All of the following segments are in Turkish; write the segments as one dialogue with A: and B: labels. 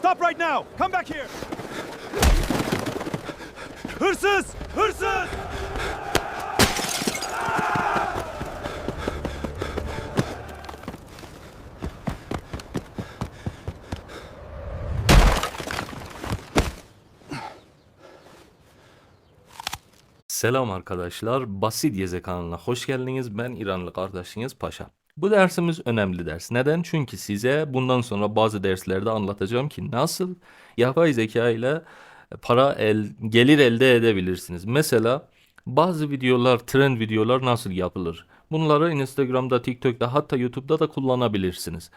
A: Stop right now! Come back here! Hırsız! Hırsız!
B: Selam arkadaşlar, Basit Yeze kanalına hoş geldiniz. Ben İranlı kardeşiniz Paşa. Bu dersimiz önemli ders. Neden? Çünkü size bundan sonra bazı derslerde anlatacağım ki nasıl yapay zeka ile gelir elde edebilirsiniz. Mesela bazı videolar, trend videolar nasıl yapılır? Bunları Instagram'da, TikTok'ta hatta YouTube'da da kullanabilirsiniz.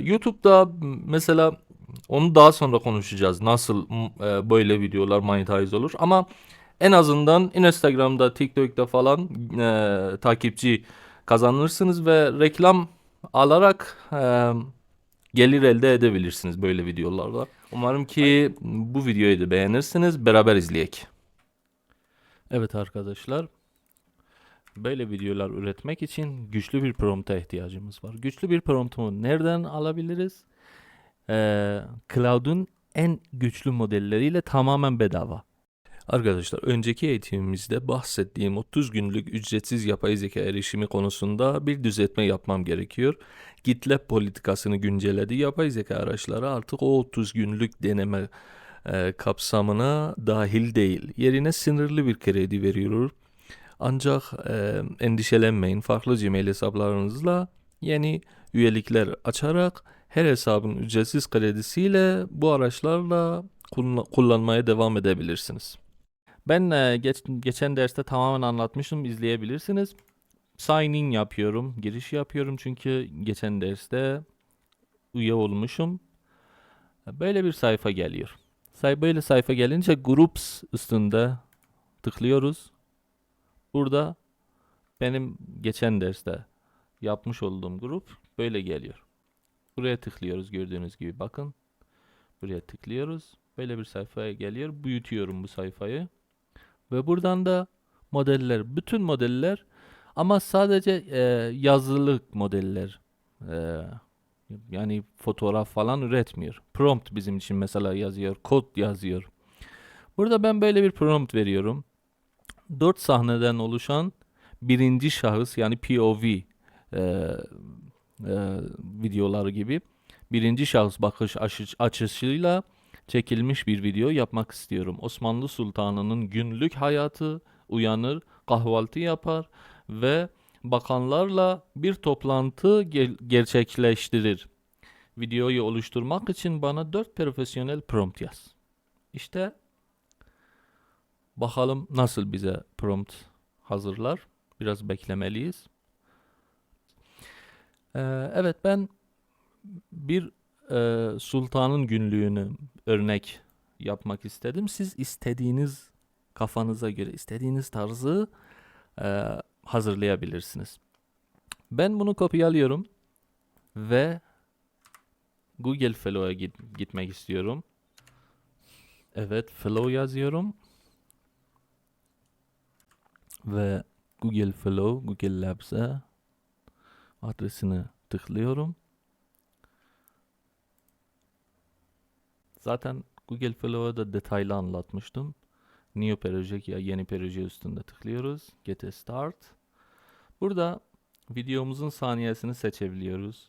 B: YouTube'da mesela onu daha sonra konuşacağız. Nasıl böyle videolar monetize olur ama en azından Instagram'da, TikTok'ta falan takipçi kazanırsınız ve reklam alarak gelir elde edebilirsiniz böyle videolarla. Umarım ki bu videoyu da beğenirsiniz. Beraber izleyek. Evet arkadaşlar, böyle videolar üretmek için güçlü bir prompta ihtiyacımız var. Güçlü bir promptu nereden alabiliriz? Cloud'un en güçlü modelleriyle tamamen bedava. Arkadaşlar önceki eğitimimizde bahsettiğim 30 günlük ücretsiz yapay zeka erişimi konusunda bir düzeltme yapmam gerekiyor. GitLab politikasını güncelledi. Yapay zeka araçları artık o 30 günlük deneme kapsamına dahil değil. Yerine sınırlı bir kredi veriyor. Ancak endişelenmeyin. Farklı Gmail hesaplarınızla yeni üyelikler açarak her hesabın ücretsiz kredisiyle bu araçlarla kullanmaya devam edebilirsiniz. Ben geçen derste tamamen anlatmıştım, izleyebilirsiniz. Sign in yapıyorum, giriş yapıyorum çünkü geçen derste üye olmuşum. Böyle bir sayfa geliyor. Böyle sayfa gelince Groups üstünde tıklıyoruz. Burada benim geçen derste yapmış olduğum grup böyle geliyor. Buraya tıklıyoruz gördüğünüz gibi bakın. Buraya tıklıyoruz. Böyle bir sayfaya geliyor. Büyütüyorum bu sayfayı. Ve buradan da modeller, bütün modeller ama sadece yazılılık modeller. E, Yani fotoğraf falan üretmiyor. Prompt bizim için mesela yazıyor, kod yazıyor. Burada ben böyle bir prompt veriyorum. 4 sahneden oluşan birinci şahıs yani POV videoları gibi birinci şahıs bakış açısıyla çekilmiş bir video yapmak istiyorum. Osmanlı Sultanı'nın günlük hayatı, uyanır, kahvaltı yapar ve bakanlarla bir toplantı gerçekleştirir. Videoyu oluşturmak için bana 4 profesyonel prompt yaz. İşte bakalım nasıl bize prompt hazırlar. Biraz beklemeliyiz. Evet ben bir sultanın günlüğünü örnek yapmak istedim. Siz istediğiniz kafanıza göre istediğiniz tarzı hazırlayabilirsiniz. Ben bunu kopyalıyorum ve Google Flow'a gitmek istiyorum. Evet, Flow yazıyorum ve Google Flow, Google Labs'e adresini tıklıyorum. Zaten Google Flow'a da detaylı anlatmıştım. New Project ya yeni proje üstünde tıklıyoruz. Get a Start. Burada videomuzun saniyesini seçebiliyoruz.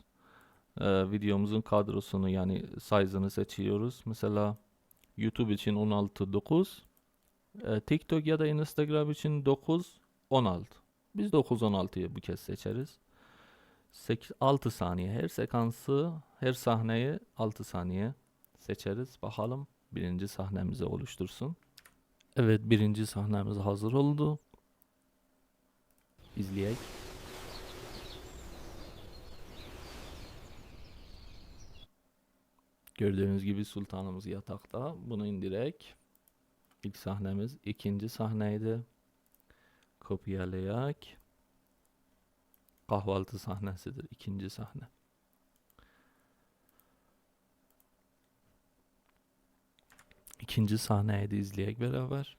B: Videomuzun kadrosunu yani size'ını seçiyoruz. Mesela YouTube için 16:9, TikTok ya da Instagram için 9:16. Biz 9:16'yı bu kez seçeriz. 6 saniye her sekansı, her sahneyi 6 saniye seçeriz. Bakalım birinci sahnemizi oluştursun. Evet birinci sahnemiz hazır oldu. İzleyek. Gördüğünüz gibi sultanımız yatakta. Bunu indirek. İlk sahnemiz ikinci sahneydi. Kopyalayak. Kahvaltı sahnesidir ikinci sahne. İkinci sahneyi de izleyek beraber.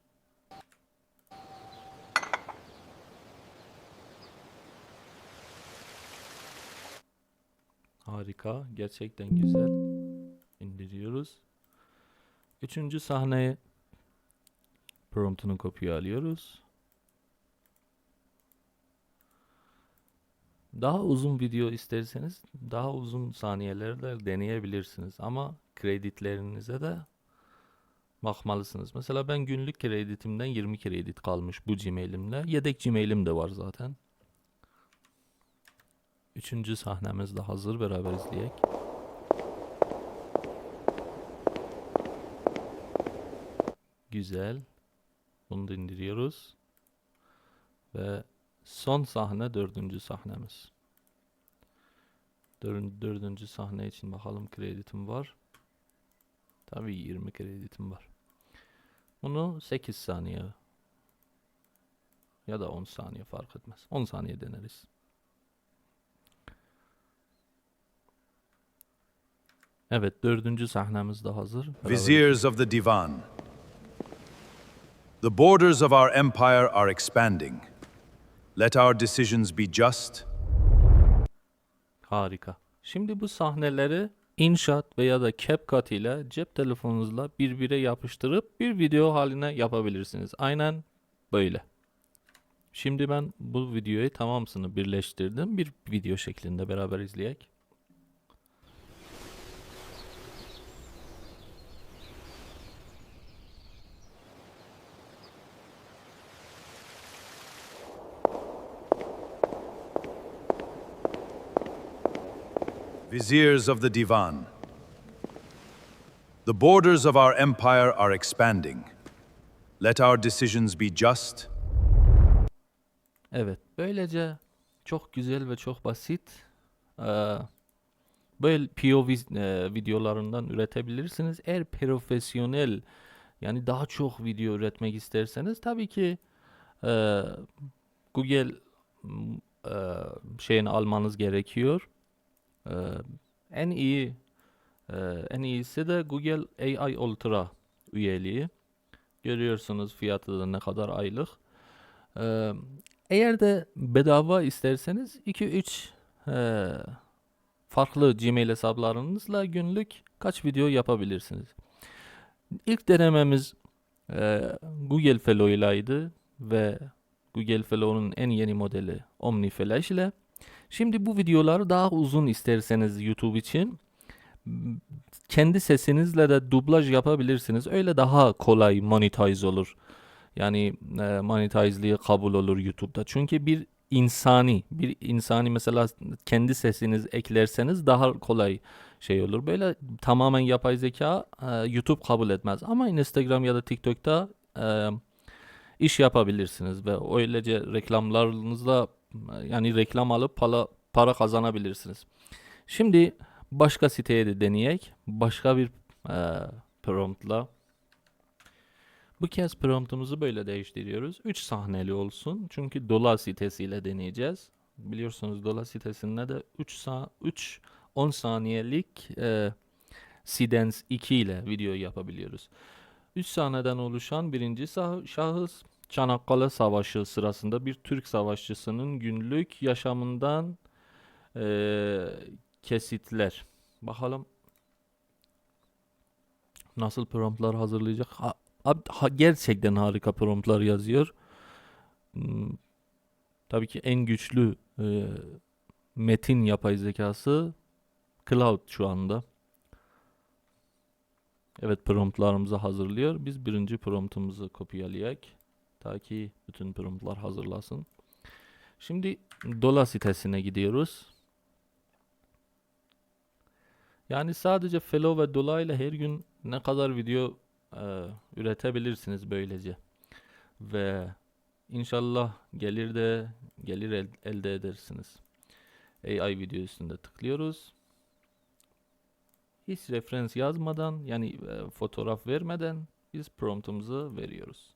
B: Harika. Gerçekten güzel. indiriyoruz. Üçüncü sahneye promptunu kopya alıyoruz. Daha uzun video isterseniz daha uzun saniyelerle deneyebilirsiniz. Ama kreditlerinize de bakmalısınız. Mesela ben günlük kreditimden 20 kredit kalmış bu Gmail'imle. Yedek Gmail'im de var zaten. Üçüncü sahnemiz de hazır. Beraber izleyek. Güzel. Bunu da indiriyoruz. Ve son sahne dördüncü sahnemiz. Dördüncü sahne için bakalım kreditim var. Tabii 20 kreditim var. Bunu 8 saniye ya da 10 saniye fark etmez. 10 saniye deneriz. Evet, dördüncü sahnemiz de hazır.
A: Viziers of the Divan. The borders of our empire are expanding. Let our decisions be just.
B: Harika. Şimdi bu sahneleri InShot veya da CapCut ile cep telefonunuzla birbirine yapıştırıp bir video haline yapabilirsiniz. Aynen böyle. Şimdi ben bu videoyu tamamını birleştirdim. Bir video şeklinde beraber izleyek.
A: Viziers of the Divan. The borders of our empire are expanding. Let our decisions be just.
B: Evet, böylece çok güzel ve çok basit böyle POV videolarından üretebilirsiniz. Eğer profesyonel yani daha çok video üretmek isterseniz tabii ki Google şeyini almanız gerekiyor. En iyisi de Google AI Ultra üyeliği. Görüyorsunuz fiyatı da ne kadar aylık. Eğer de bedava isterseniz 2-3 farklı Gmail hesaplarınızla günlük kaç video yapabilirsiniz. İlk denememiz Google Fellow ilaydı ve Google Fellow'un en yeni modeli OmniFlash ile. Şimdi bu videoları daha uzun isterseniz YouTube için kendi sesinizle de dublaj yapabilirsiniz. Öyle daha kolay monetize olur. Yani monetize'liği kabul olur YouTube'da. Çünkü bir insani mesela kendi sesiniz eklerseniz daha kolay şey olur. Böyle tamamen yapay zeka YouTube kabul etmez. Ama Instagram ya da TikTok'ta iş yapabilirsiniz ve öylece reklamlarınızla yani reklam alıp para kazanabilirsiniz. Şimdi başka siteye de deneyek. Başka bir promptla. Bu kez promptumuzu böyle değiştiriyoruz. 3 sahneli olsun. Çünkü Dola sitesiyle deneyeceğiz. Biliyorsunuz Dola sitesinde de 10 saniyelik Sidence 2 ile video yapabiliyoruz. 3 sahneden oluşan birinci şahıs Çanakkale Savaşı sırasında bir Türk savaşçısının günlük yaşamından kesitler. Bakalım nasıl promptlar hazırlayacak. Gerçekten harika promptlar yazıyor. Tabii ki en güçlü metin yapay zekası Cloud şu anda. Evet, promptlarımızı hazırlıyor. Biz birinci promptumuzu kopyalayak. Ta ki bütün promptlar hazırlasın. Şimdi Dola sitesine gidiyoruz. Yani sadece Fellow ve Dola ile her gün ne kadar video üretebilirsiniz böylece. Ve inşallah gelir elde edersiniz. AI video üstünde tıklıyoruz. Hiç referans yazmadan yani fotoğraf vermeden biz promptumuzu veriyoruz.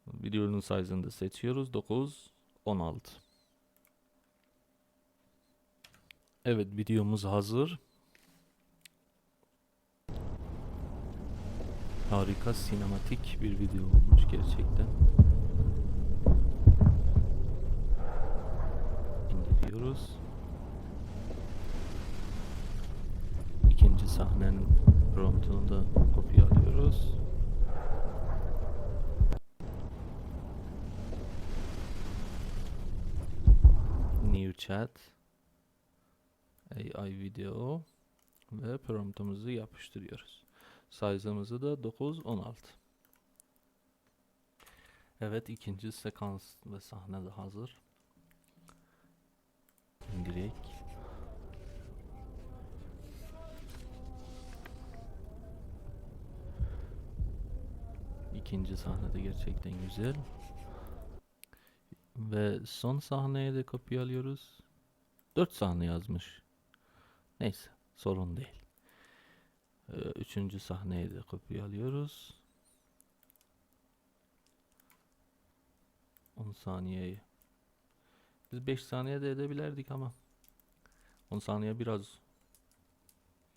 B: Videonun size'ını da seçiyoruz. 9:16. Evet, videomuz hazır. Harika sinematik bir video olmuş gerçekten. İndiriyoruz. İkinci İkinci sahnenin promptunu da kopyalıyoruz. New chat, AI video ve promptumuzu yapıştırıyoruz. Size'ımızı da 9:16. Evet, ikinci sekans ve sahne de hazır. İndirek. İkinci sahne de gerçekten güzel. Ve son sahneye de kopyalıyoruz. 4 sahne yazmış. Neyse, sorun değil. Üçüncü sahneyi de kopyalıyoruz. 10 saniyeyi. Biz 5 saniyede edebilirdik ama 10 saniye biraz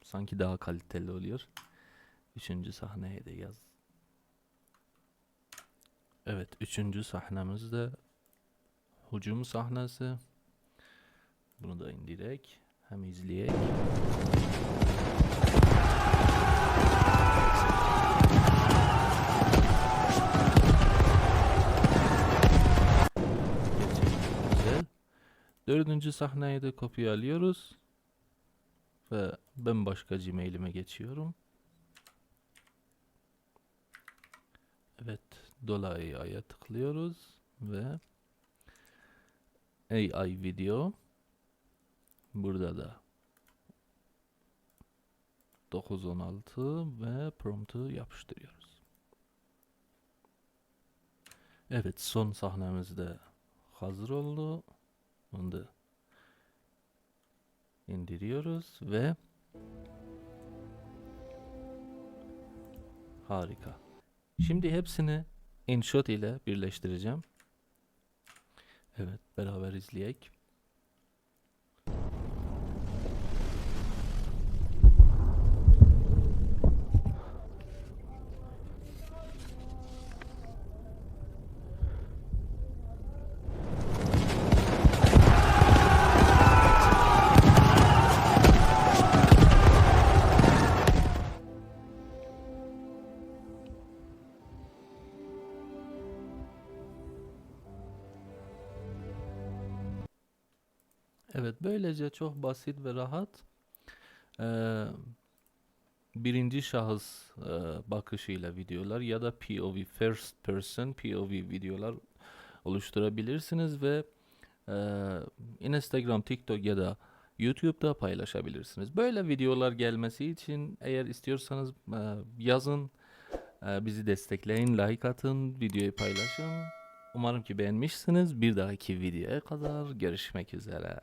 B: sanki daha kaliteli oluyor. Üçüncü sahneye de yaz. Evet, üçüncü sahnemiz de hücum sahnesi. Bunu da indirek. Hem izleyek. Gerçekten güzel. Dördüncü sahneyi de kopyalıyoruz. Ve ben başka Gmail'ime geçiyorum. Evet, dolayıya tıklıyoruz ve AI video. Burada da 9:16 ve promptu yapıştırıyoruz. Evet, son sahnemiz de hazır oldu. Onu da indiriyoruz ve harika. Şimdi hepsini InShot ile birleştireceğim. Evet, beraber izleyek. Evet, böylece çok basit ve rahat birinci şahıs bakışıyla videolar ya da POV, first person POV videolar oluşturabilirsiniz ve Instagram, TikTok ya da YouTube'da paylaşabilirsiniz. Böyle videolar gelmesi için eğer istiyorsanız yazın, bizi destekleyin, like atın, videoyu paylaşın. Umarım ki beğenmişsiniz. Bir dahaki videoya kadar görüşmek üzere.